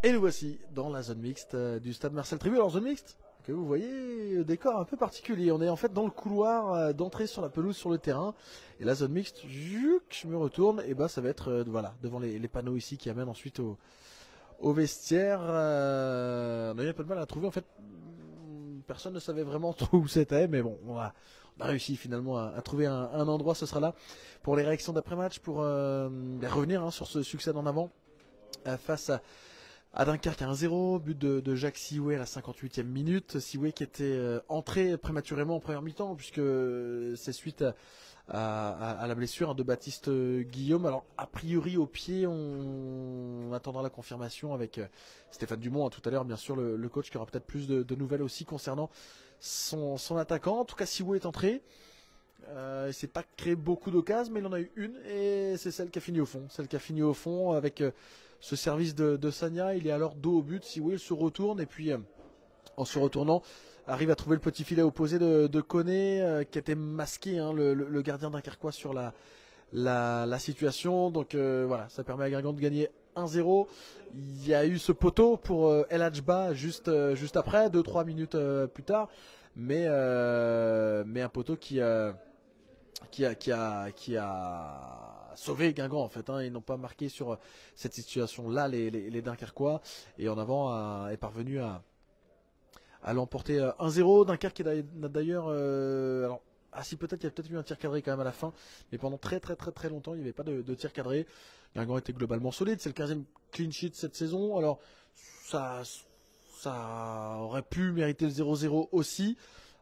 Et nous voici dans la zone mixte du stade Marcel Tribut. Alors zone mixte, que vous voyez, décor un peu particulier. On est en fait dans le couloir d'entrée sur la pelouse sur le terrain. Et la zone mixte, vu que je me retourne, et bah ça va être voilà, devant les panneaux ici qui amènent ensuite au vestiaire. On a eu un peu de mal à trouver en fait. Personne ne savait vraiment trop où c'était, mais bon, on a réussi finalement à trouver un endroit. Ce sera là pour les réactions d'après-match, pour revenir sur ce succès d'en avant face à Dunkerque à 1-0, but de Jacques Sioué à la 58e minute. Sioué qui était entré prématurément en première mi-temps, puisque c'est suite à la blessure de Baptiste Guillaume. Alors, a priori, au pied, on attendra la confirmation avec Stéphane Dumont tout à l'heure, bien sûr, le coach qui aura peut-être plus de nouvelles aussi concernant son attaquant. En tout cas, Sioué est entré. Il s'est pas créé beaucoup d'occasions, mais il en a eu une, et c'est celle qui a fini au fond. Celle qui a fini au fond avec ce service de Sagna. Il est alors dos au but. Sioué se retourne, et puis en se retournant, arrive à trouver le petit filet opposé de Koné, qui était masqué, le gardien dunkerquois sur la situation. Donc voilà, ça permet à Guingamp de gagner 1-0. Il y a eu ce poteau pour El Hadjba juste après, 2-3 minutes plus tard, mais un poteau qui a sauvé Guingamp en fait. Ils n'ont pas marqué sur cette situation-là les Dunkerquois, et en avant est parvenu à l'emporter 1-0. Dunkerque qui n'a d'ailleurs alors, si peut-être il y a peut-être eu un tir cadré quand même à la fin, mais pendant très longtemps il n'y avait pas de tir cadré. Guingamp était globalement solide, c'est le 15e clean sheet cette saison. Alors ça aurait pu mériter le 0-0 aussi.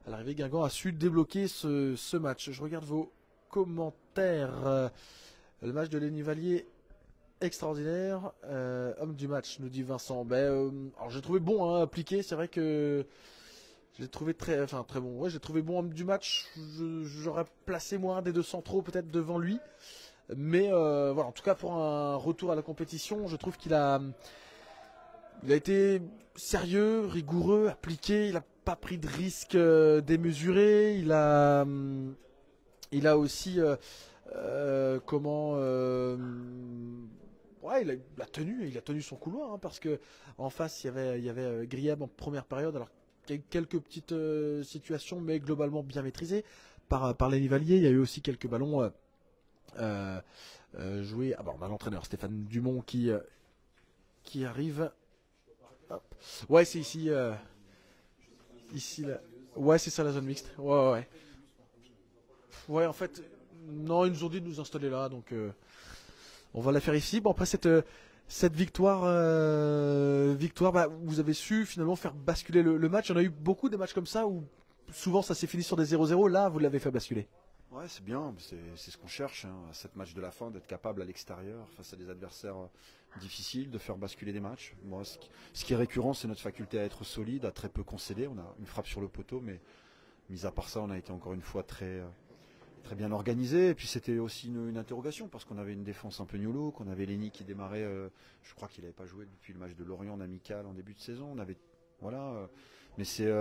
À l'arrivée, Guingamp a su débloquer ce match. Je regarde vos commentaires. Le match de Lenny Vallier, extraordinaire. Homme du match, nous dit Vincent. Alors j'ai trouvé bon, appliqué. C'est vrai que j'ai trouvé très bon. Ouais, j'ai trouvé bon homme du match. J'aurais placé moi un des deux centraux peut-être devant lui. Mais voilà, en tout cas pour un retour à la compétition, je trouve qu'il a été sérieux, rigoureux, appliqué. Il n'a pas pris de risques démesurés. Il a aussi ouais, il a tenu son couloir, parce que en face il y avait Griab en première période. Alors il y a eu quelques petites situations, mais globalement bien maîtrisées par les Nivaliers. Il y a eu aussi quelques ballons joués. On a l'entraîneur Stéphane Dumont qui arrive. Hop. Ouais, c'est ici. Ici là. Ouais, c'est ça la zone mixte. Ouais. Ouais, en fait, non, ils nous ont dit de nous installer là, donc on va la faire ici. Bon, après cette victoire, vous avez su finalement faire basculer le match. Il y en a eu beaucoup des matchs comme ça où souvent ça s'est fini sur des 0-0. Là, vous l'avez fait basculer. Ouais, c'est bien, c'est ce qu'on cherche, à cette match de la fin, d'être capable à l'extérieur, face à des adversaires difficiles, de faire basculer des matchs. Moi, ce qui est récurrent, c'est notre faculté à être solide, à très peu concéder. On a une frappe sur le poteau, mais mis à part ça, on a été encore une fois très bien organisé. Et puis c'était aussi une interrogation, parce qu'on avait une défense un peu new look, on avait Lenny qui démarrait, je crois qu'il n'avait pas joué depuis le match de Lorient en amical en début de saison. On avait, voilà, mais c'est...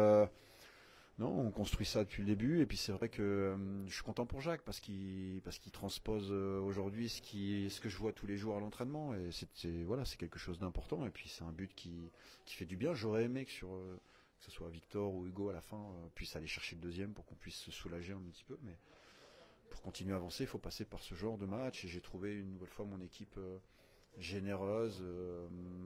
non, on construit ça depuis le début, et puis c'est vrai que je suis content pour Jacques parce qu'il transpose aujourd'hui ce que je vois tous les jours à l'entraînement, et c'est quelque chose d'important, et puis c'est un but qui fait du bien. J'aurais aimé que que ce soit Victor ou Hugo à la fin puisse aller chercher le deuxième pour qu'on puisse se soulager un petit peu, mais pour continuer à avancer, il faut passer par ce genre de match, et j'ai trouvé une nouvelle fois mon équipe généreuse,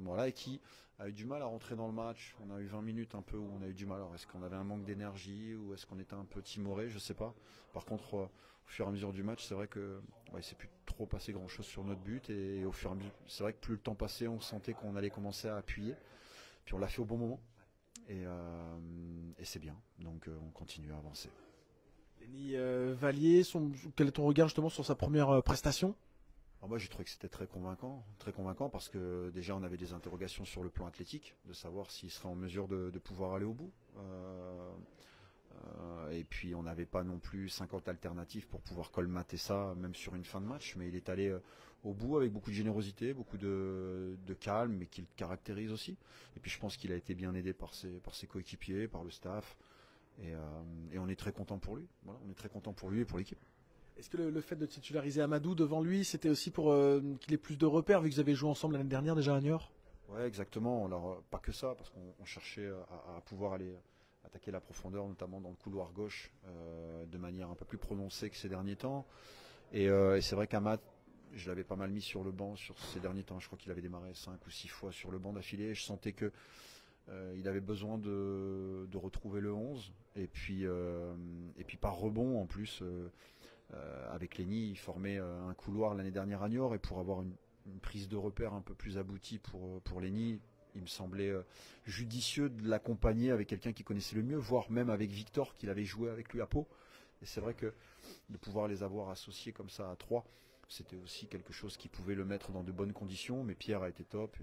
voilà, et qui a eu du mal à rentrer dans le match. On a eu 20 minutes un peu où on a eu du mal. Alors est-ce qu'on avait un manque d'énergie, ou est-ce qu'on était un peu timoré, je sais pas. Par contre, au fur et à mesure du match, c'est vrai que il s'est plus trop passé grand chose sur notre but, et au fur et à mesure, c'est vrai que plus le temps passait, on sentait qu'on allait commencer à appuyer. Puis on l'a fait au bon moment, et c'est bien. Donc on continue à avancer. Lenny Vallier, quel est ton regard justement sur sa première prestation? Alors moi j'ai trouvé que c'était très convaincant, parce que déjà on avait des interrogations sur le plan athlétique, de savoir s'il serait en mesure de pouvoir aller au bout. Et puis on n'avait pas non plus 50 alternatives pour pouvoir colmater ça, même sur une fin de match, mais il est allé au bout avec beaucoup de générosité, beaucoup de calme, mais qui le caractérise aussi. Et puis je pense qu'il a été bien aidé par ses coéquipiers, par le staff, et on est très content pour lui. Voilà, on est très content pour lui et pour l'équipe. Est-ce que le fait de titulariser Amadou devant lui, c'était aussi pour qu'il ait plus de repères, vu que vous avez joué ensemble l'année dernière déjà à Niort? Ouais, exactement. Alors, pas que ça, parce qu'on cherchait à pouvoir aller attaquer la profondeur, notamment dans le couloir gauche, de manière un peu plus prononcée que ces derniers temps. Et c'est vrai qu'Amat, je l'avais pas mal mis sur le banc sur ces derniers temps. Je crois qu'il avait démarré 5 ou 6 fois sur le banc d'affilée. Je sentais que il avait besoin de retrouver le 11. Et puis par rebond, en plus, avec Lenny, il formait un couloir l'année dernière à Niort. Et pour avoir une prise de repère un peu plus aboutie pour Lenny, il me semblait judicieux de l'accompagner avec quelqu'un qui connaissait le mieux, voire même avec Victor, qu'il avait joué avec lui à Pau. Et c'est vrai que de pouvoir les avoir associés comme ça à 3, c'était aussi quelque chose qui pouvait le mettre dans de bonnes conditions. Mais Pierre a été top.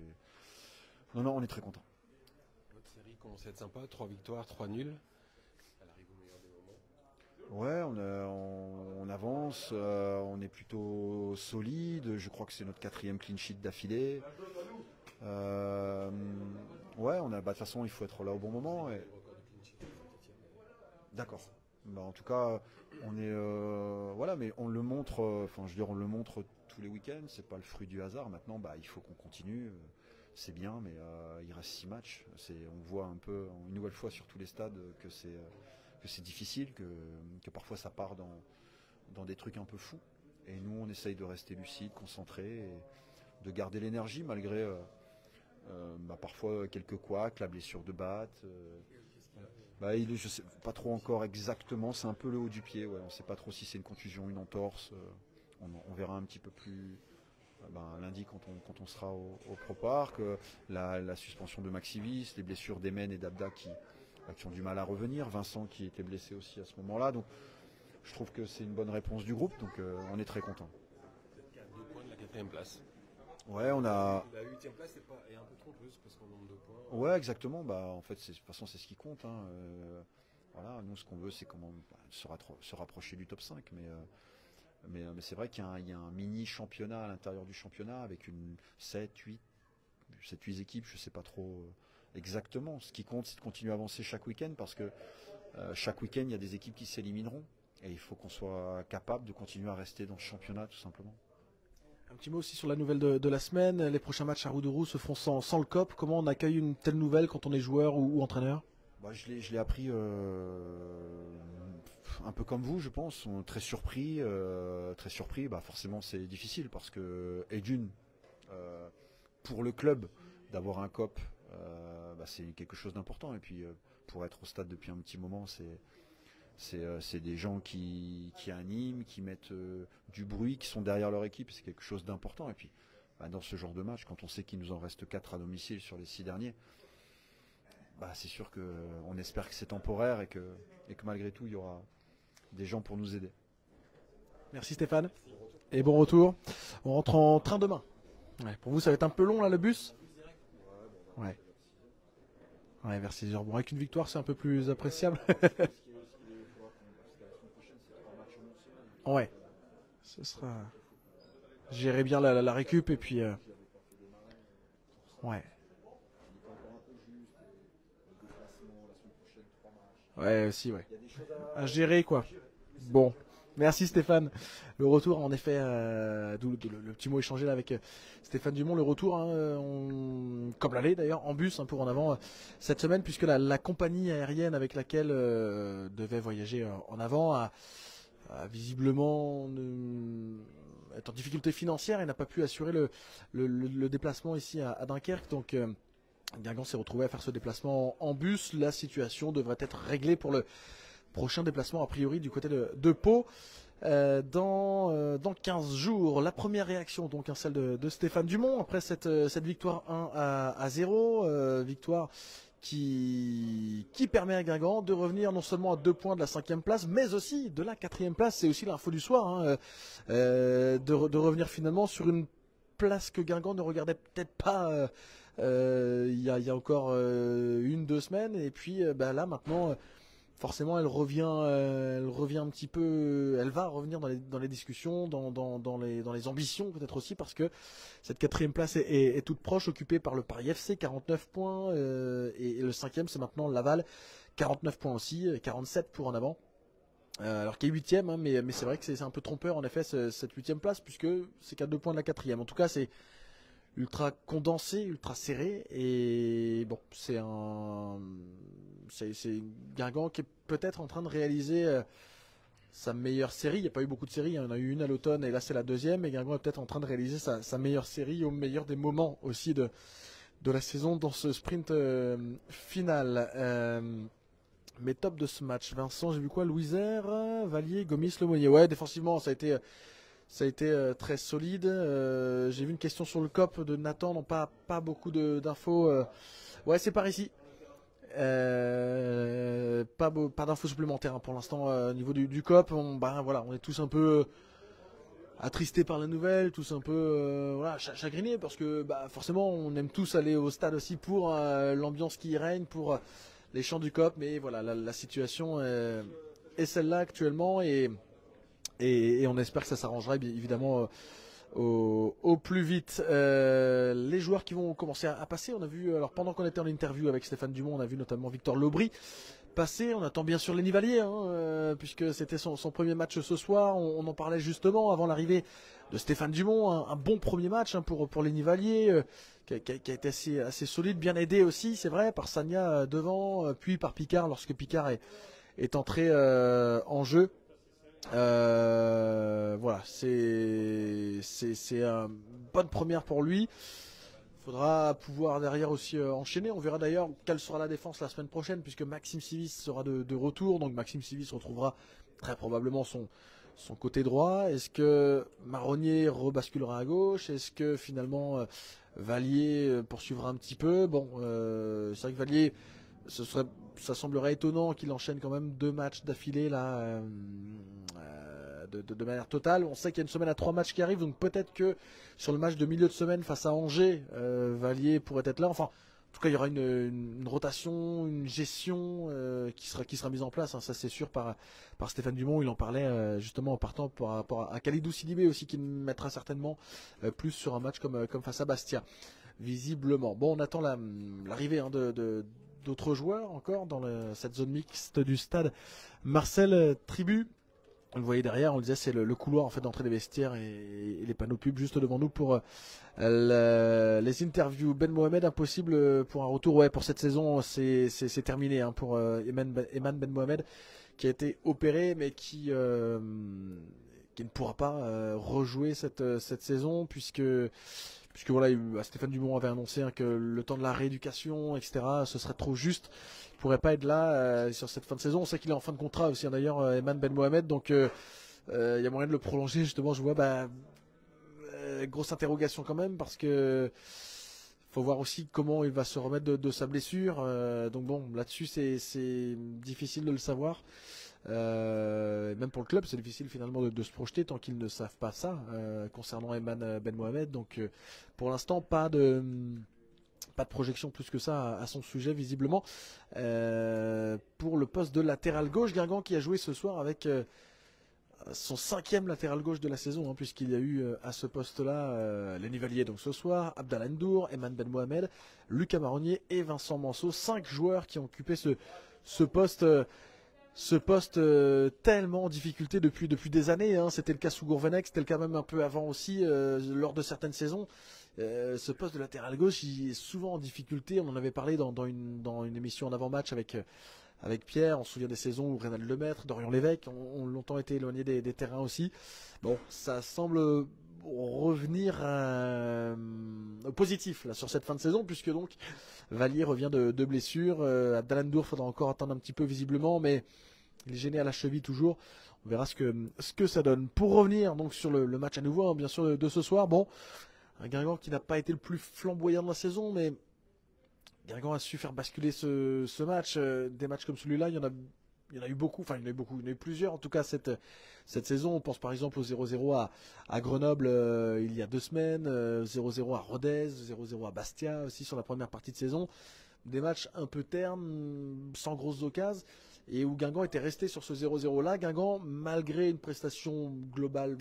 Non, non, on est très content. Votre série commence à être sympa, 3 victoires, 3 nuls. Elle arrive au meilleur des moments. Ouais, on avance, on est plutôt solide. Je crois que c'est notre 4e clean sheet d'affilée. Ouais, de toute façon, il faut être là au bon moment. D'accord. Bah, en tout cas, on est, voilà, mais on le montre. Enfin, je veux dire, on le montre tous les week-ends. C'est pas le fruit du hasard. Maintenant, bah, il faut qu'on continue. C'est bien, mais il reste 6 matchs. On voit un peu, une nouvelle fois sur tous les stades, que c'est difficile, que parfois ça part dans des trucs un peu fous. Et nous, on essaye de rester lucide, concentré, et de garder l'énergie malgré parfois quelques couacs, la blessure de Batte. Je sais pas trop encore exactement, c'est un peu le haut du pied. Ouais. On ne sait pas trop si c'est une contusion, une entorse. On verra un petit peu plus lundi quand on sera au Pro Park. La suspension de Maxivis, les blessures d'Emen et d'Abda qui ont du mal à revenir. Vincent qui était blessé aussi à ce moment-là. Donc je trouve que c'est une bonne réponse du groupe. Donc on est très content. Peut-être qu'à 2 points de la 4e place. Ouais, on a. La 8e place est un peu trompeuse parce qu'on nombre de points. Ouais, exactement. En fait, de toute façon, c'est ce qui compte. Hein. Voilà, nous, ce qu'on veut, c'est se rapprocher du top 5. Mais c'est vrai qu'il y a un mini championnat à l'intérieur du championnat avec une 7-8 équipes, je ne sais pas trop exactement. Ce qui compte, c'est de continuer à avancer chaque week-end parce que chaque week-end, il y a des équipes qui s'élimineront. Et il faut qu'on soit capable de continuer à rester dans ce championnat, tout simplement. Un petit mot aussi sur la nouvelle de la semaine. Les prochains matchs à Roudourou se font sans le COP. Comment on accueille une telle nouvelle quand on est joueur ou entraîneur? Je l'ai appris un peu comme vous, je pense. On est très surpris. Forcément, c'est difficile parce que, et d'une, pour le club, d'avoir un COP, c'est quelque chose d'important. Et puis, pour être au stade depuis un petit moment, c'est des gens qui animent, qui mettent du bruit, qui sont derrière leur équipe. C'est quelque chose d'important. Et puis, dans ce genre de match, quand on sait qu'il nous en reste 4 à domicile sur les 6 derniers, c'est sûr qu'on espère que c'est temporaire et que malgré tout, il y aura des gens pour nous aider. Merci Stéphane. Et bon retour. On rentre en train demain. Ouais, pour vous, ça va être un peu long là, le bus? Ouais. Ouais, vers 6 heures. Bon, avec une victoire, c'est un peu plus appréciable. Ouais. Ce sera. Gérer bien la récup et puis. Ouais. Ouais, aussi, ouais. À gérer, quoi. Bon. Merci Stéphane. Le retour, en effet, d'où le petit mot échangé là avec Stéphane Dumont. Le retour, comme l'allée d'ailleurs, en bus pour en avant cette semaine, puisque la compagnie aérienne avec laquelle devait voyager en avant a visiblement est en difficulté financière et n'a pas pu assurer le déplacement ici à Dunkerque. Donc Guingamp s'est retrouvé à faire ce déplacement en bus. La situation devrait être réglée pour le prochain déplacement a priori du côté de Pau dans 15 jours. La première réaction donc celle de Stéphane Dumont après cette victoire 1-0, victoire qui permet à Guingamp de revenir non seulement à 2 points de la 5e place, mais aussi de la 4e place. C'est aussi l'info du soir, de revenir finalement sur une place que Guingamp ne regardait peut-être pas il y a encore 1-2 semaines. Et puis là maintenant, forcément, elle revient un petit peu, elle va revenir dans les discussions, dans les ambitions peut-être aussi, parce que cette 4e place est toute proche, occupée par le Paris FC, 49 points, et le 5e c'est maintenant Laval, 49 points aussi, 47 pour en avant. Alors qu'il est 8e, mais c'est vrai que c'est un peu trompeur en effet cette 8e place, puisque c'est qu'à 2 points de la 4e. En tout cas, c'est ultra condensé, ultra serré. Et bon, c'est Guingamp qui est peut-être en train de réaliser sa meilleure série. Il n'y a pas eu beaucoup de séries, hein. Il y en a eu une à l'automne et là c'est la deuxième. Et Guingamp est peut-être en train de réaliser sa meilleure série au meilleur des moments aussi de la saison dans ce sprint final. Mes tops de ce match, Vincent, j'ai vu quoi? Louisère, Vallier, Gomis, Lemonnier. Ouais, défensivement, ça a été très solide. J'ai vu une question sur le COP de Nathan, non pas beaucoup d'infos. Ouais, c'est par ici. Pas d'infos supplémentaires, hein, pour l'instant au niveau du COP. Voilà, on est tous un peu attristés par la nouvelle, tous un peu voilà, chagrinés parce que forcément on aime tous aller au stade aussi pour l'ambiance qui y règne, pour les chants du COP, mais voilà, la situation est celle-là actuellement et on espère que ça s'arrangera évidemment au plus vite. Les joueurs qui vont commencer à passer, on a vu, alors pendant qu'on était en interview avec Stéphane Dumont, on a vu notamment Victor Lobry passer. On attend bien sûr Lenny Vallier, hein, puisque c'était son premier match ce soir. On en parlait justement avant l'arrivée de Stéphane Dumont, un bon premier match, hein, pour Lenny Vallier, qui a été assez solide, bien aidé aussi, c'est vrai, par Sagna devant, puis par Picard lorsque Picard est entré en jeu. Voilà, c'est une bonne première pour lui. Il faudra pouvoir derrière aussi enchaîner. On verra d'ailleurs quelle sera la défense la semaine prochaine, puisque Maxime Sivis sera de retour. Donc Maxime Sivis retrouvera très probablement son côté droit. Est-ce que Marronnier rebasculera à gauche? Est-ce que finalement Vallier poursuivra un petit peu? Bon, c'est vrai que Vallier, ça semblerait étonnant qu'il enchaîne quand même 2 matchs d'affilée là, de manière totale. On sait qu'il y a une semaine à 3 matchs qui arrivent, donc peut-être que sur le match de milieu de semaine face à Angers, Vallier pourrait être là. Enfin, en tout cas, il y aura une rotation, une gestion qui sera mise en place, hein, ça c'est sûr, par Stéphane Dumont. Il en parlait justement en partant par rapport à Khalidou Sidibé aussi, qui mettra certainement plus sur un match comme face à Bastia, visiblement. Bon, on attend l'arrivée, hein, d'autres joueurs encore dans cette zone mixte du stade Marcel Tribu. Vous le voyez derrière, on le disait, c'est le couloir en fait d'entrée des vestiaires et les panneaux pubs juste devant nous pour les interviews. Ben Mohamed, impossible pour un retour. Ouais, pour cette saison, c'est terminé, hein, pour Eman Ben Mohamed, qui a été opéré mais qui ne pourra pas rejouer cette saison puisque voilà, Stéphane Dumont avait annoncé, hein, que le temps de la rééducation, etc., ce serait trop juste. Il pourrait pas être là sur cette fin de saison. On sait qu'il est en fin de contrat aussi, hein, d'ailleurs, Eman Ben Mohamed, donc il y a moyen de le prolonger. Justement, je vois grosse interrogation quand même, parce que faut voir aussi comment il va se remettre de sa blessure. Donc bon, là-dessus c'est difficile de le savoir. Même pour le club, c'est difficile finalement de se projeter tant qu'ils ne savent pas ça concernant Eman Ben Mohamed. Donc pour l'instant, pas de projection plus que ça à son sujet visiblement. Pour le poste de latéral gauche, Guingamp qui a joué ce soir avec son 5e latéral gauche de la saison, hein, puisqu'il y a eu à ce poste-là Lenny Vallier donc ce soir, Abdallah Ndour, Eman Ben Mohamed, Lucas Marronnier et Vincent Manceau. 5 joueurs qui ont occupé ce poste. Ce poste tellement en difficulté depuis des années, hein. C'était le cas sous Gourvenec, c'était le cas même un peu avant aussi, lors de certaines saisons. Ce poste de latéral gauche, il est souvent en difficulté. On en avait parlé dans une émission en avant-match avec Pierre. On se souvient des saisons où Reynald Lemaître, Dorian Lévesque ont longtemps été éloignés des terrains aussi. Bon, ça semble revenir au positif là sur cette fin de saison, puisque donc Vallier revient de blessure. Abdallah Ndour, faudra encore attendre un petit peu visiblement, mais il est gêné à la cheville toujours. On verra ce que ça donne. Pour revenir donc sur le match à nouveau, hein, bien sûr, de ce soir. Bon, un Guingamp qui n'a pas été le plus flamboyant de la saison, mais Guingamp a su faire basculer ce match. Des matchs comme celui-là, il y en a eu beaucoup, enfin il y en a eu plusieurs en tout cas cette saison. On pense par exemple au 0-0 à Grenoble il y a 2 semaines, 0-0 à Rodez, 0-0 à Bastia aussi sur la première partie de saison. Des matchs un peu ternes, sans grosses occasions, et où Guingamp était resté sur ce 0-0 là. Guingamp, malgré une prestation globale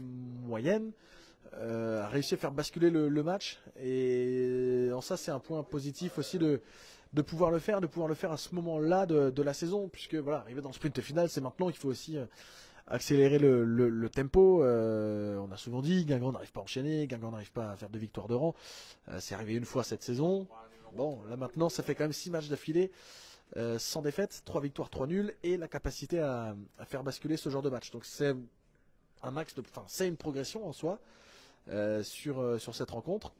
moyenne, a réussi à faire basculer le match, et en ça c'est un point positif aussi de pouvoir le faire à ce moment-là de la saison, puisque voilà, arriver dans le sprint final, c'est maintenant. Il faut aussi accélérer le tempo. On a souvent dit Guingamp n'arrive pas à enchaîner, Guingamp n'arrive pas à faire 2 victoires de rang. C'est arrivé une fois cette saison. Bon, là maintenant, ça fait quand même 6 matchs d'affilée sans défaite, 3 victoires, 3 nuls, et la capacité à faire basculer ce genre de match. Donc c'est un max de, enfin c'est une progression en soi sur cette rencontre.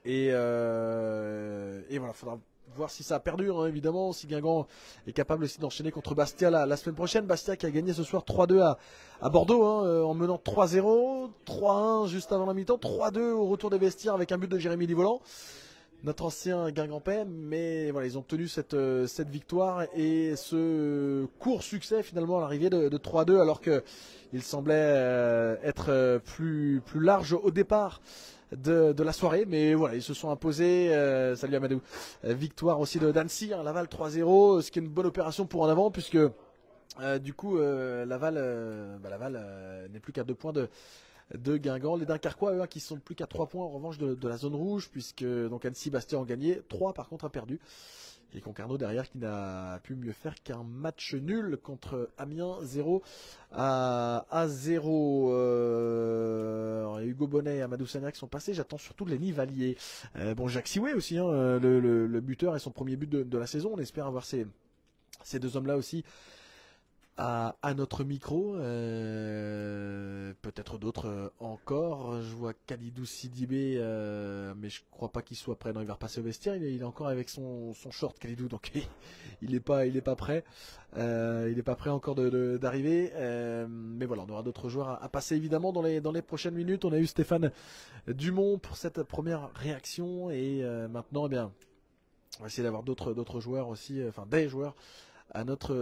Et voilà, faudra voir si ça perdure, hein, évidemment, si Guingamp est capable aussi d'enchaîner contre Bastia la semaine prochaine. Bastia qui a gagné ce soir 3-2 à Bordeaux, hein, en menant 3-0, 3-1 juste avant la mi-temps, 3-2 au retour des vestiaires avec un but de Jérémy Livolan, notre ancien Guingampais. Mais voilà, ils ont obtenu cette victoire et ce court succès finalement à l'arrivée de 3-2, alors qu'il semblait être plus large au départ de la soirée, mais voilà, ils se sont imposés. Salut Amadou. Victoire aussi de d'Annecy, hein, Laval 3-0, ce qui est une bonne opération pour en avant, puisque du coup Laval n'est plus qu'à 2 points de Guingamp. Les Dunkerquois, eux, qui sont plus qu'à 3 points en revanche de la zone rouge, puisque donc Annecy, Bastia ont gagné, 3 par contre a perdu. Et Concarneau derrière qui n'a pu mieux faire qu'un match nul contre Amiens, 0-0. Hugo Bonnet et Amadou Sagnac sont passés. J'attends surtout Lenny Vallier. Bon, Jacques Sioué aussi, hein, le buteur et son premier but de la saison. On espère avoir ces 2 hommes-là aussi à notre micro. Peut-être d'autres encore. Je vois Khalidou Sidibé, mais je crois pas qu'il soit prêt. Non, il va repasser au vestiaire. Il est encore avec son short, Khalidou, donc il est pas prêt. Il est pas prêt encore d'arriver. Mais voilà, on aura d'autres joueurs à passer évidemment dans les prochaines minutes. On a eu Stéphane Dumont pour cette première réaction, et maintenant, eh bien, on va essayer d'avoir d'autres joueurs aussi, enfin des joueurs à notre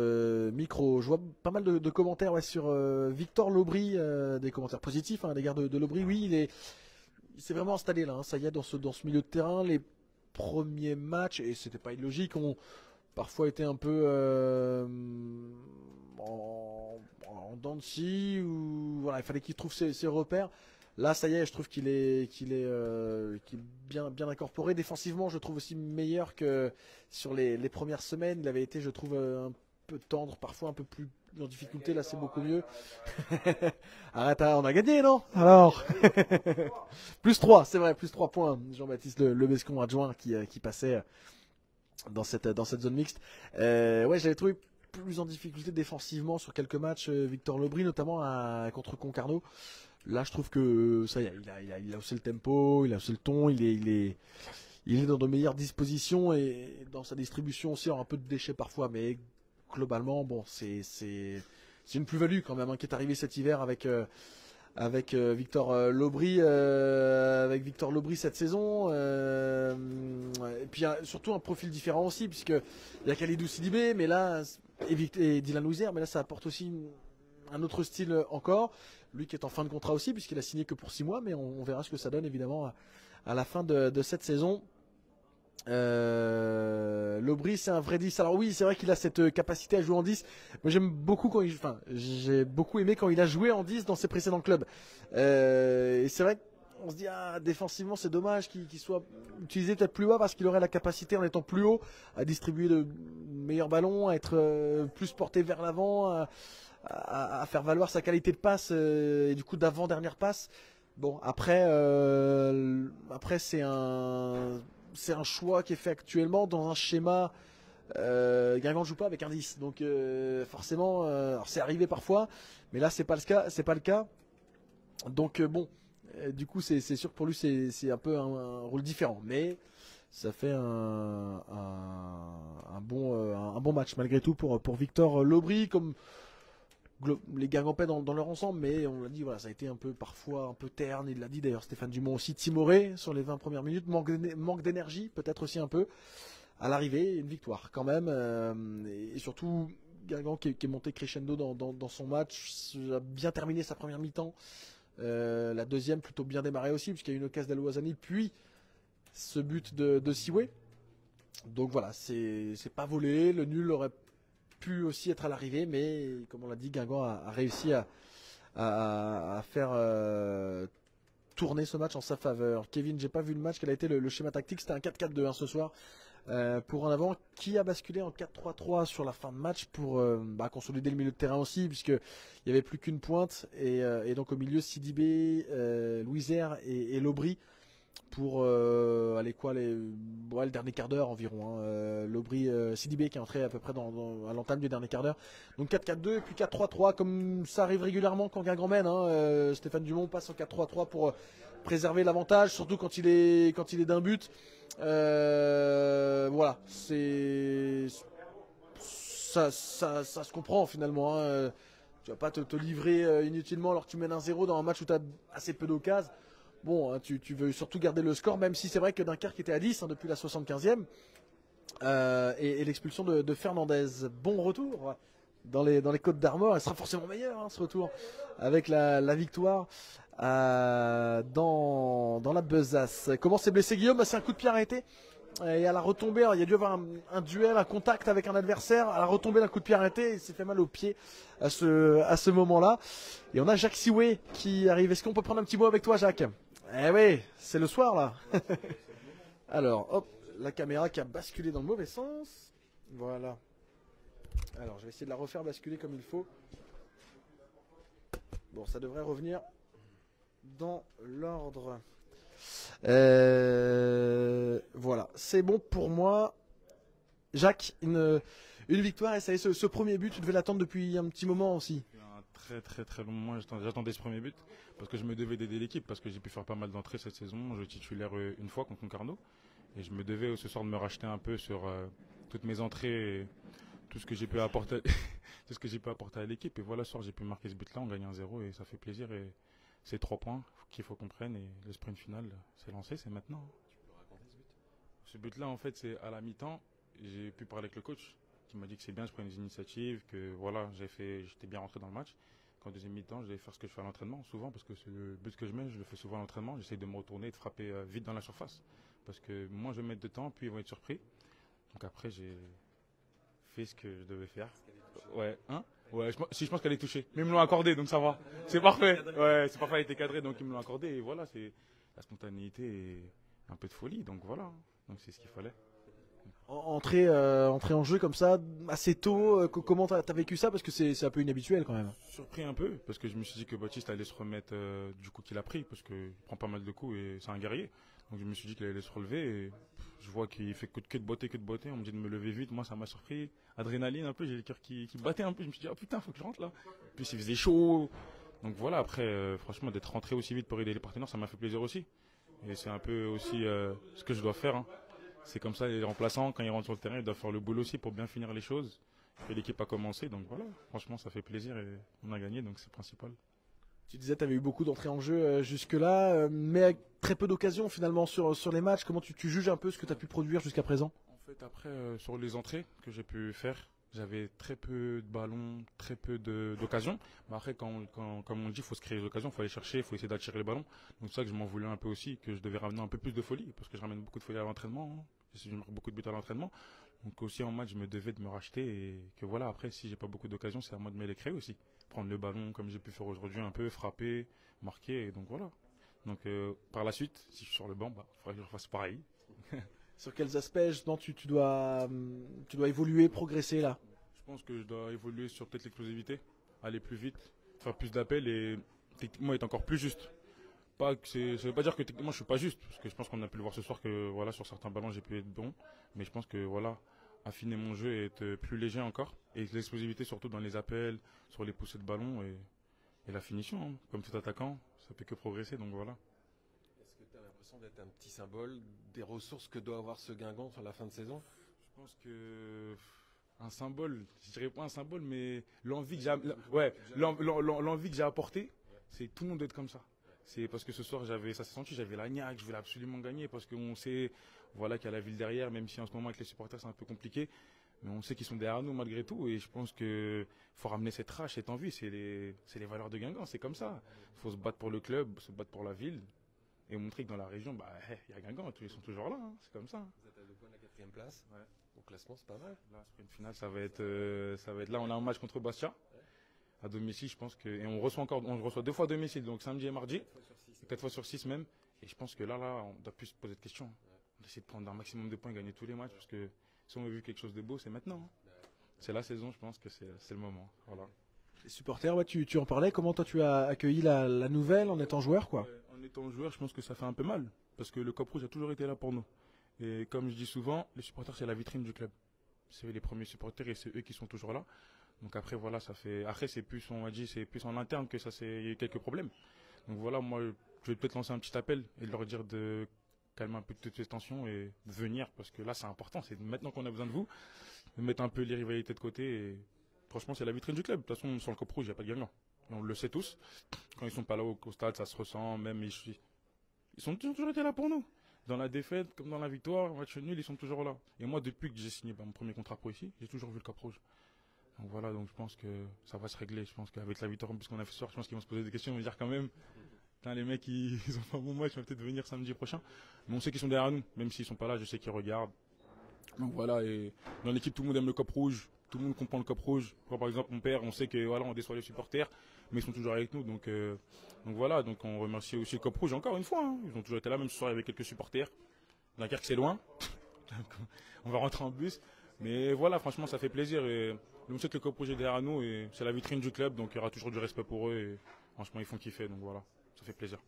micro. Je vois pas mal de commentaires sur Victor Lobry, des commentaires positifs à l'égard de Lobry. Oui, il s'est vraiment installé là, hein, ça y est, dans ce milieu de terrain. Les premiers matchs, et c'était pas illogique, ont parfois été un peu en dents de scie, ou voilà, il fallait qu'il trouve ses repères. Là, ça y est, je trouve qu'il est bien incorporé. Défensivement, je trouve aussi meilleur que sur les premières semaines. Il avait été, je trouve, un peu tendre, parfois un peu plus en difficulté. Là, c'est beaucoup mieux. Arrête, on a gagné, non? Alors plus 3, c'est vrai, plus 3 points. Jean-Baptiste Lebescon, adjoint, qui passait dans cette zone mixte. Ouais, j'avais trouvé plus en difficulté défensivement sur quelques matchs Victor Lobry, notamment contre Concarneau. Là, je trouve que ça y est, il a haussé le tempo, il a haussé le ton, il est dans de meilleures dispositions, et dans sa distribution aussi, alors un peu de déchets parfois, mais globalement, bon, c'est une plus-value quand même, hein, qui est arrivée cet hiver avec Victor Lobry, cette saison. Et puis surtout un profil différent aussi, puisque il y a Khalidou Sidibé, mais là, et Dylan Louisière, mais là, ça apporte aussi un autre style encore. Lui qui est en fin de contrat aussi, puisqu'il a signé que pour 6 mois, mais on verra ce que ça donne évidemment à la fin de cette saison. Lobry, c'est un vrai 10. Alors oui, c'est vrai qu'il a cette capacité à jouer en 10. Moi j'ai beaucoup aimé quand il a joué en 10 dans ses précédents clubs. Et c'est vrai qu'on se dit, défensivement c'est dommage qu'il soit utilisé peut-être plus bas, parce qu'il aurait la capacité, en étant plus haut, à distribuer de meilleurs ballons, à être plus porté vers l'avant, à faire valoir sa qualité de passe, et du coup d'avant-dernière passe. Bon, après c'est un choix qui est fait actuellement dans un schéma. Guingamp ne joue pas avec un 10, donc forcément, alors c'est arrivé parfois, mais là c'est pas le cas. Donc bon, du coup c'est sûr que pour lui c'est un peu un rôle différent, mais ça fait un bon match malgré tout pour Victor Lobry, comme les Guingampais dans leur ensemble. Mais on l'a dit, voilà, ça a été parfois un peu terne. Il l'a dit d'ailleurs, Stéphane Dumont aussi, timoré sur les 20 premières minutes, manque d'énergie peut-être aussi un peu à l'arrivée. Une victoire quand même, et surtout Guingamp qui est monté crescendo dans son match, a bien terminé sa première mi-temps, la deuxième plutôt bien démarrée aussi, puisqu'il y a eu une occasion d'Alouazani, puis ce but de Sioué. Donc voilà, c'est pas volé. Le nul aurait pu aussi être à l'arrivée, mais comme on l'a dit, Guingamp a réussi à faire tourner ce match en sa faveur. Kevin, j'ai pas vu le match, quel a été le schéma tactique? C'était un 4-4-2 ce soir. pour un avant qui a basculé en 4-3-3 sur la fin de match pour consolider le milieu de terrain aussi, puisque il n'y avait plus qu'une pointe et donc au milieu Sidibé, Louisère et Lobry pour le dernier quart d'heure environ. Lobry, Sidibé qui est entré à peu près à l'entame du dernier quart d'heure. Donc 4-4-2 et puis 4-3-3 comme ça arrive régulièrement quand Guingamp mène. Stéphane Dumont passe en 4-3-3 pour préserver l'avantage, surtout quand il est d'un but. Voilà, ça se comprend finalement. Tu vas pas te livrer inutilement alors que tu mènes 1-0 dans un match où tu as assez peu d'occasions. Bon, tu veux surtout garder le score, même si c'est vrai que Dunkerque était à 10 depuis la 75e. Et l'expulsion de Fernandez. Bon retour dans les Côtes d'Armor. Elle sera forcément meilleure ce retour avec la victoire dans la besace. Comment s'est blessé Guillaume? C'est un coup de pied arrêté. Et à la retombée, il y a dû avoir un duel, un contact avec un adversaire. À la retombée d'un coup de pied arrêté, il s'est fait mal au pied à ce moment-là. Et on a Jacques Sioué qui arrive. Est-ce qu'on peut prendre un petit mot avec toi, Jacques? Eh oui, c'est le soir là. Alors, hop, la caméra qui a basculé dans le mauvais sens. Voilà. Alors, je vais essayer de la refaire basculer comme il faut. Bon, ça devrait revenir dans l'ordre. Voilà, c'est bon pour moi. Jacques, une victoire et ça y est, ce premier but, tu devais l'attendre depuis un petit moment aussi. Un très long moment, j'attendais ce premier but parce que je me devais d'aider l'équipe parce que j'ai pu faire pas mal d'entrées cette saison. Je titulaire une fois contre Concarneau et je me devais ce soir de me racheter un peu sur toutes mes entrées et tout ce que j'ai pu apporter, tout ce que j'ai pu apporter à l'équipe. Et voilà, ce soir j'ai pu marquer ce but-là, on gagne 1-0 et ça fait plaisir. Et c'est 3 points qu'il faut qu'on prenne et le sprint final, c'est lancé, c'est maintenant. Tu peux raconter ce but? Ce but-là, en fait, c'est à la mi-temps. J'ai pu parler avec le coach qui m'a dit que c'est bien, je prends des initiatives, que voilà, j'étais bien rentré dans le match. Qu'en deuxième mi-temps, je vais faire ce que je fais à l'entraînement, souvent, parce que c'est le but que je mets, je le fais souvent à l'entraînement. J'essaye de me retourner et de frapper vite dans la surface. Parce que moins je vais mettre de temps, puis ils vont être surpris. Donc après, j'ai fait ce que je devais faire. Ouais, hein? Ouais, je pense qu'elle est touchée. Mais ils me l'ont accordé, donc ça va. C'est parfait. Ouais, c'est parfait, elle était cadrée, donc ils me l'ont accordé. Et voilà, c'est la spontanéité et un peu de folie. Donc voilà. Donc c'est ce qu'il fallait. Entrer en jeu comme ça, assez tôt, comment t'as vécu ça? Parce que c'est un peu inhabituel quand même. Surpris un peu, parce que je me suis dit que Baptiste allait se remettre du coup qu'il a pris, parce qu'il prend pas mal de coups et c'est un guerrier. Donc je me suis dit qu'il allait se relever et je vois qu'il fait que de botter. On me dit de me lever vite, moi ça m'a surpris. Adrénaline un peu, j'ai le cœur qui battait un peu. Je me suis dit, ah putain, faut que je rentre là. Puis il faisait chaud. Donc voilà, après, franchement, d'être rentré aussi vite pour aider les partenaires, ça m'a fait plaisir aussi. Et c'est un peu aussi ce que je dois faire. Hein. C'est comme ça, les remplaçants, quand ils rentrent sur le terrain, ils doivent faire le boulot aussi pour bien finir les choses. Et l'équipe a commencé, donc voilà, franchement, ça fait plaisir et on a gagné, donc c'est le principal. Tu disais tu avais eu beaucoup d'entrées en jeu jusque-là, mais avec très peu d'occasions finalement sur les matchs. Comment tu juges un peu ce que tu as pu produire jusqu'à présent? En fait, après, sur les entrées que j'ai pu faire, j'avais très peu de ballons, très peu d'occasions. Mais après, comme on dit, il faut se créer des occasions, il faut aller chercher, il faut essayer d'attirer les ballons. Donc c'est ça que je m'en voulais un peu aussi, que je devais ramener un peu plus de folie, parce que je ramène beaucoup de folie à l'entraînement. Hein. Je marque beaucoup de buts à l'entraînement. Donc aussi en match, je me devais de me racheter et que voilà, après, si j'ai pas beaucoup d'occasions, c'est à moi de me les créer aussi. Prendre le ballon comme j'ai pu faire aujourd'hui, un peu frapper, marquer, et donc voilà. Donc par la suite, si je suis sur le banc, il faudrait que je fasse pareil. Sur quels aspects justement tu dois évoluer, progresser là? Je pense que je dois évoluer sur peut-être l'explosivité, aller plus vite, faire plus d'appels et techniquement être encore plus juste. Ça ne veut pas dire que techniquement je suis pas juste, parce que je pense qu'on a pu le voir ce soir que voilà, sur certains ballons j'ai pu être bon, mais je pense que voilà, affiner mon jeu et être plus léger encore, et l'explosivité surtout dans les appels, sur les poussées de ballon et la finition, hein. Comme tout attaquant, ça peut que progresser, donc voilà. Est-ce que tu as l'impression d'être un petit symbole des ressources que doit avoir ce Guingamp sur la fin de saison? Je pense que un symbole, je dirais pas un symbole, mais l'envie que j'ai apportée, c'est tout le monde doit être comme ça. C'est parce que ce soir, ça s'est senti, j'avais la niaque, je voulais absolument gagner parce qu'on sait voilà, qu'il y a la ville derrière, même si en ce moment avec les supporters c'est un peu compliqué. Mais on sait qu'ils sont derrière nous malgré tout et je pense qu'il faut ramener cette rage, cette envie. C'est les valeurs de Guingamp, c'est comme ça. Il faut se battre pour le club, se battre pour la ville et montrer que dans la région, il y a Guingamp, ils sont toujours là, hein, c'est comme ça. Vous êtes à 2 points de la 4e place. Ouais. Au classement, c'est pas mal. Là, sprint final, ça va être là. On a un match contre Bastia. À domicile, je pense que. Et on reçoit 2 fois à domicile, donc samedi et mardi. 4 fois sur 6 même. Et je pense que là, on doit plus se poser de questions. On essaie de prendre un maximum de points et gagner tous les matchs parce que si on veut vu quelque chose de beau, c'est maintenant, hein. C'est la saison, je pense que c'est le moment. Voilà. Les supporters, ouais, tu en parlais. Comment toi tu as accueilli la nouvelle en étant joueur, quoi? En étant joueur, je pense que ça fait un peu mal parce que le Cop Rouge a toujours été là pour nous. Et comme je dis souvent, les supporters, c'est la vitrine du club. C'est les premiers supporters et c'est eux qui sont toujours là. Donc après, voilà, ça fait. Après, c'est plus, on m'a dit, c'est plus en interne que ça, il y a eu quelques problèmes. Donc voilà, moi, je vais peut-être lancer un petit appel et leur dire de calmer un peu toutes ces tensions et de venir parce que là, c'est important. C'est maintenant qu'on a besoin de vous, de mettre un peu les rivalités de côté. Et franchement, c'est la vitrine du club. De toute façon, sur le Cop Rouge, il n'y a pas de gagnant. Et on le sait tous. Quand ils sont pas là au stade, ça se ressent. Même ils sont toujours été là pour nous. Dans la défaite, comme dans la victoire, match nul, ils sont toujours là. Et moi, depuis que j'ai signé mon premier contrat pro ici, j'ai toujours vu le Cap Rouge. Donc voilà, donc je pense que ça va se régler. Je pense qu'avec la victoire en plus qu'on a fait ce soir, je pense qu'ils vont se poser des questions. Ils vont dire quand même, les mecs, ils ont pas un bon match, ils vont peut-être venir samedi prochain. Mais on sait qu'ils sont derrière nous, même s'ils sont pas là, je sais qu'ils regardent. Donc voilà, et dans l'équipe, tout le monde aime le Cap Rouge. Tout le monde comprend le Cap Rouge. Moi, par exemple, mon père, on sait que voilà, on déçoit les supporters, mais ils sont toujours avec nous. Donc voilà, donc on remercie aussi le Cap Rouge encore une fois, hein. Ils ont toujours été là, même ce soir avec quelques supporters. Dunkerque, c'est loin. On va rentrer en bus. Mais voilà, franchement, ça fait plaisir. Et on sait que le Cap Rouge est derrière nous et c'est la vitrine du club, donc il y aura toujours du respect pour eux. Et franchement, ils font kiffer, donc voilà, ça fait plaisir.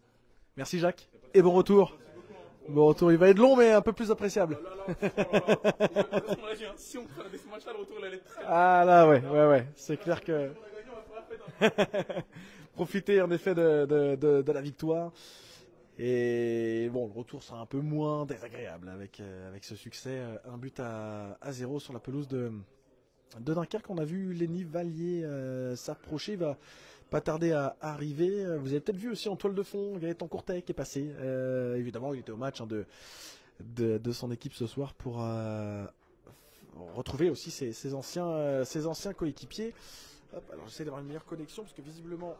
Merci Jacques. Et bon retour. Bon retour, il va être long mais un peu plus appréciable. Si on fait ce match-là, le retour, il allait être très. Ah là, ouais. C'est clair que. Profiter en effet de la victoire. Et bon, le retour sera un peu moins désagréable avec ce succès. 1-0 sur la pelouse de Dunkerque. On a vu Lenny Vallier s'approcher. Il va pas tarder à arriver. Vous avez peut-être vu aussi en toile de fond Gaëtan Courtet qui est passé. Évidemment, il était au match de son équipe ce soir pour retrouver aussi ses anciens coéquipiers. Hop, alors j'essaie d'avoir une meilleure connexion parce que visiblement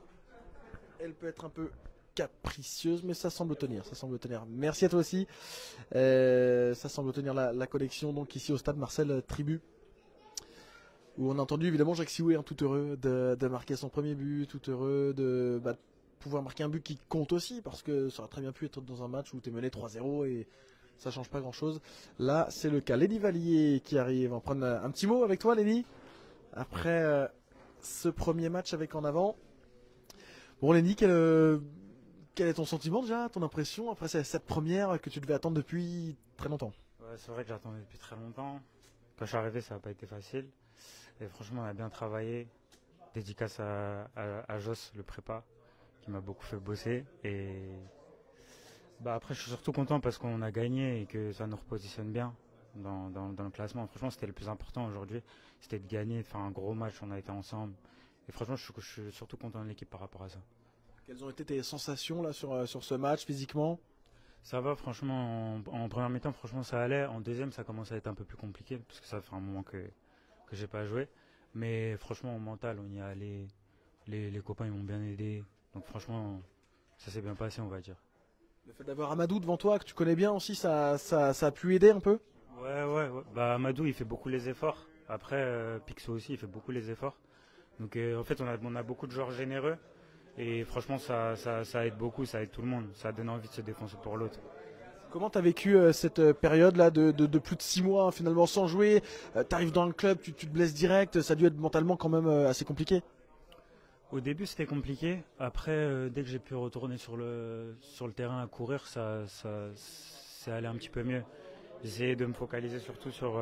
elle peut être un peu capricieuse, mais ça semble tenir. Merci à toi aussi. Ça semble tenir la connexion donc ici au stade Marcel Tribu, où on a entendu évidemment Jacques Sioué, hein, tout heureux de marquer son premier but, tout heureux de pouvoir marquer un but qui compte aussi, parce que ça aurait très bien pu être dans un match où tu es mené 3-0 et ça change pas grand chose. Là c'est le cas. Lenny Vallier qui arrive. On va prendre un petit mot avec toi Lenny après ce premier match avec en avant. Bon Lenny, quel est ton sentiment déjà, ton impression après cette première que tu devais attendre depuis très longtemps? Ouais, c'est vrai que j'attendais depuis très longtemps. Quand je suis arrivé, ça n'a pas été facile. Et franchement, on a bien travaillé. Dédicace à Joss, le prépa, qui m'a beaucoup fait bosser. Et après, je suis surtout content parce qu'on a gagné et que ça nous repositionne bien dans le classement. Franchement, c'était le plus important aujourd'hui. C'était de gagner, de faire un gros match. On a été ensemble. Et franchement, je suis surtout content de l'équipe par rapport à ça. Quelles ont été tes sensations là sur ce match physiquement? Ça va, franchement, en première mi-temps, franchement, ça allait. En deuxième, ça commence à être un peu plus compliqué, parce que ça fait un moment que j'ai pas joué. Mais franchement, au mental, on y est allé. Les copains, ils m'ont bien aidé. Donc franchement, ça s'est bien passé, on va dire. Le fait d'avoir Amadou devant toi, que tu connais bien aussi, ça a pu aider un peu? Ouais. Amadou, il fait beaucoup les efforts. Après, Pixo aussi, il fait beaucoup les efforts. Donc en fait, on a beaucoup de joueurs généreux. Et franchement, ça aide beaucoup, ça aide tout le monde. Ça donne envie de se défoncer pour l'autre. Comment tu as vécu cette période-là de plus de 6 mois finalement sans jouer? Tu arrives dans le club, tu te blesses direct, ça a dû être mentalement quand même assez compliqué. Au début, c'était compliqué. Après, dès que j'ai pu retourner sur le terrain à courir, ça allait un petit peu mieux. J'essayais de me focaliser surtout sur...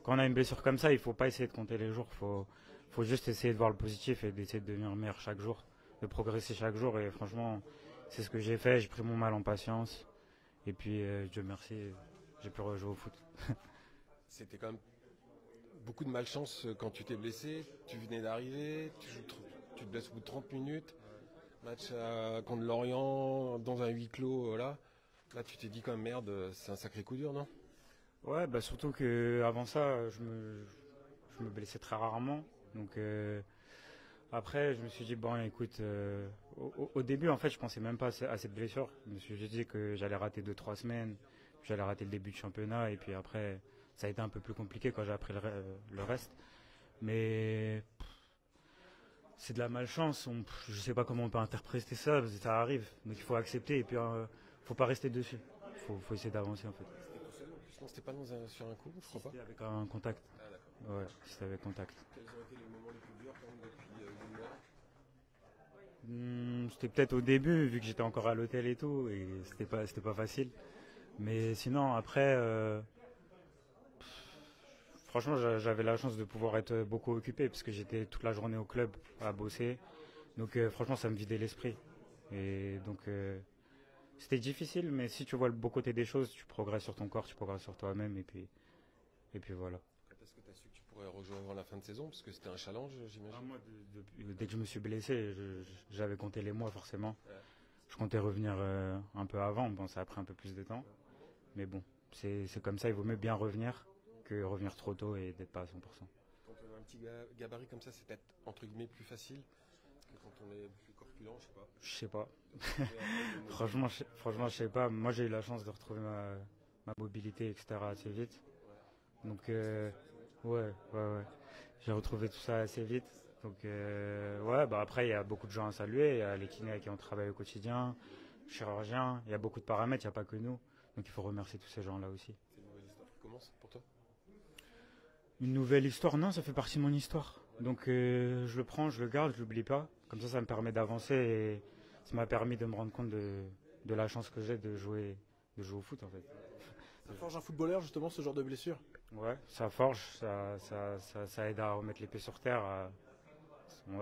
quand on a une blessure comme ça, il ne faut pas essayer de compter les jours. Il faut juste essayer de voir le positif et d'essayer de devenir meilleur chaque jour, de progresser chaque jour. Et franchement, c'est ce que j'ai fait. J'ai pris mon mal en patience. Et puis, Dieu merci, j'ai pu rejouer au foot. C'était quand même beaucoup de malchance quand tu t'es blessé. Tu venais d'arriver, tu te blesses au bout de 30 minutes. Match contre Lorient dans un huis clos. Là, tu t'es dit quand même merde, c'est un sacré coup dur, non? Ouais, surtout qu'avant ça, je me blessais très rarement. Donc après, je me suis dit, bon, écoute, au début, en fait, je pensais même pas à cette blessure. Je me suis juste dit que j'allais rater 2-3 semaines, puis j'allais rater le début de championnat, et puis après, ça a été un peu plus compliqué quand j'ai appris le reste. Mais c'est de la malchance. Je sais pas comment on peut interpréter ça, ça arrive. Donc il faut accepter, et puis faut pas rester dessus. faut essayer d'avancer en fait. C'était tout seul en plus, non, c'était pas sur un coup, je crois pas. C'était avec un contact. Ah d'accord. Ouais, c'était avec contact. Quels ont été les moments les plus durs quand même depuis 2 mois? C'était peut-être au début, vu que j'étais encore à l'hôtel et tout, et c'était pas facile. Mais sinon, après, franchement, j'avais la chance de pouvoir être beaucoup occupé, parce que j'étais toute la journée au club à bosser. Donc franchement, ça me vidait l'esprit. Et donc, c'était difficile, mais si tu vois le beau côté des choses, tu progresses sur ton corps, tu progresses sur toi-même, et puis voilà. Quand est-ce que tu as su que tu pourrais rejouer avant la fin de saison? Parce que c'était un challenge, j'imagine. Moi, dès que je me suis blessé, j'avais compté les mois forcément. Ouais. Je comptais revenir un peu avant. Bon, ça a pris un peu plus de temps. Mais bon, c'est comme ça. Il vaut mieux bien revenir que revenir trop tôt et d'être pas à 100%. Quand on a un petit gabarit comme ça, c'est peut-être entre guillemets plus facile que quand on est plus corpulent, je sais pas. Je sais pas. Franchement, je sais pas. Moi, j'ai eu la chance de retrouver ma mobilité, etc. assez vite. Donc, ouais. J'ai retrouvé tout ça assez vite. Donc, ouais, bah après, il y a beaucoup de gens à saluer. Il y a les kinés avec qui on travaille au quotidien, les chirurgiens. Il y a beaucoup de paramètres, il n'y a pas que nous. Donc, il faut remercier tous ces gens-là aussi. C'est une nouvelle histoire qui commence pour toi? Une nouvelle histoire? Non, ça fait partie de mon histoire. Donc, je le prends, je le garde, je l'oublie pas. Comme ça me permet d'avancer et ça m'a permis de me rendre compte de la chance que j'ai de jouer au foot, en fait. Ça forge un footballeur, justement, ce genre de blessure. Ouais, ça forge, ça aide à remettre les pieds sur terre,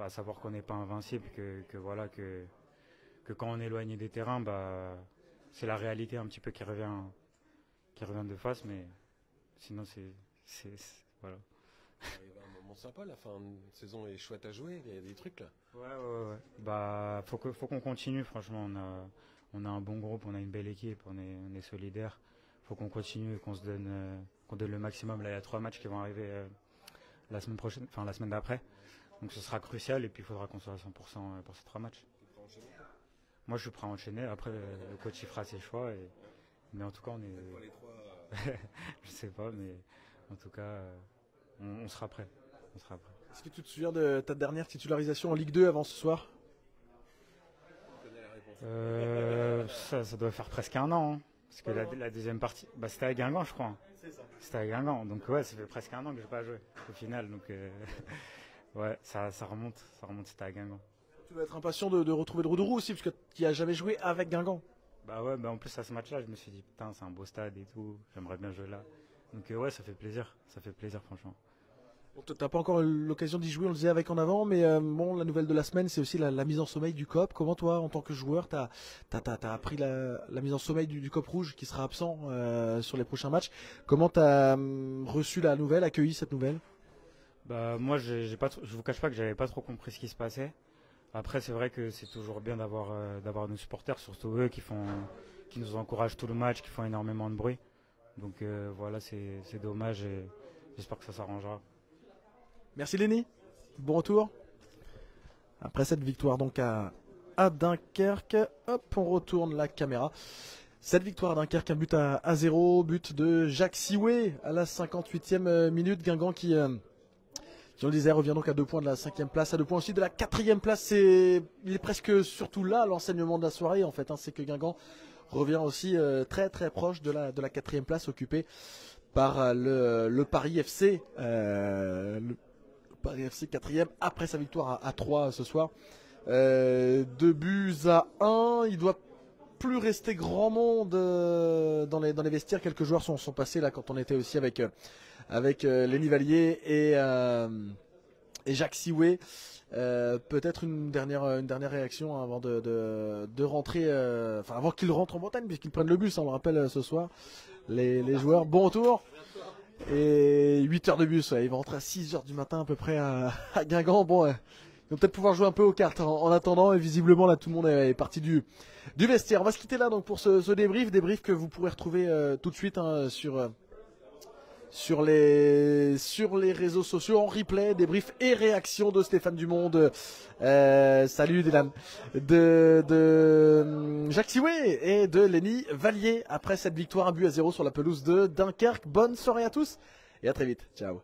à savoir qu'on n'est pas invincible, que voilà, que quand on est éloigné des terrains, bah, c'est la réalité un petit peu qui revient de face, mais sinon voilà. Il y a un moment sympa, la fin de saison est chouette à jouer, il y a des trucs là. Ouais. Bah, faut qu'on continue, franchement, on a un bon groupe, on a une belle équipe, on est solidaire. Faut qu'on continue et qu'on donne le maximum. Là, il y a 3 matchs qui vont arriver la semaine prochaine, enfin la semaine d'après. Donc ce sera crucial et puis il faudra qu'on soit à 100% pour ces 3 matchs. Moi, je suis prêt à enchaîner. Après, le coach il fera ses choix. Mais en tout cas, on est. Les 3, je sais pas, mais en tout cas, on sera prêt. Est-ce que tu te souviens de ta dernière titularisation en Ligue 2 avant ce soir? Ça doit faire presque un an. Hein. Parce que la deuxième partie, bah, c'était à Guingamp, je crois. C'est ça. C'était à Guingamp. Donc ouais, ça fait presque un an que je n'ai pas joué au final. Donc ouais, ça remonte, c'était à Guingamp. Tu dois être impatient de retrouver le Roudourou aussi, parce que tu n'as jamais joué avec Guingamp. Bah ouais, bah en plus à ce match-là, je me suis dit putain, c'est un beau stade et tout, j'aimerais bien jouer là. Donc ouais, ça fait plaisir franchement. Bon, tu n'as pas encore eu l'occasion d'y jouer, on le disait avec en avant, mais bon, la nouvelle de la semaine, c'est aussi la mise en sommeil du COP. Comment toi, en tant que joueur, tu as appris la mise en sommeil du COP rouge qui sera absent sur les prochains matchs? Comment tu as reçu la nouvelle, accueilli cette nouvelle? Bah moi, je vous cache pas que j'avais pas trop compris ce qui se passait. Après, c'est vrai que c'est toujours bien d'avoir nos supporters, surtout eux qui nous encouragent tout le match, qui font énormément de bruit. Donc voilà, c'est dommage et j'espère que ça s'arrangera. Merci Lenny, bon retour. Après cette victoire donc à Dunkerque, hop, on retourne la caméra. Cette victoire à Dunkerque, un but à 0, but de Jacques Sioué à la 58e minute. Guingamp qui on le disait, revient donc à 2 points de la 5e place, à 2 points aussi de la 4e place. Il est presque surtout là l'enseignement de la soirée en fait, hein, c'est que Guingamp revient aussi très très proche de la 4e place occupée par le Paris FC. Paris FC 4e après sa victoire à 3 ce soir. 2 buts à 1. Il doit plus rester grand monde dans les vestiaires. Quelques joueurs sont passés là quand on était aussi avec Lenny Vallier et Jacques Sioué. Peut-être une dernière réaction avant de rentrer, avant qu'ils rentrent en Bretagne puisqu'ils prennent le bus, on le rappelle ce soir. Les joueurs, bon retour. Et 8 heures de bus, ouais. Ils vont rentrer à 6 heures du matin à peu près à Guingamp. Bon, ils vont peut-être pouvoir jouer un peu aux cartes en attendant. Et visiblement là tout le monde est parti du vestiaire. On va se quitter là donc pour ce débrief que vous pourrez retrouver tout de suite hein, sur les réseaux sociaux en replay, débrief et réaction de Stéphane Dumonde. Salut des dames de Jacques Sioué et de Lenny Vallier après cette victoire 1 but à 0 sur la pelouse de Dunkerque. Bonne soirée à tous et à très vite. Ciao.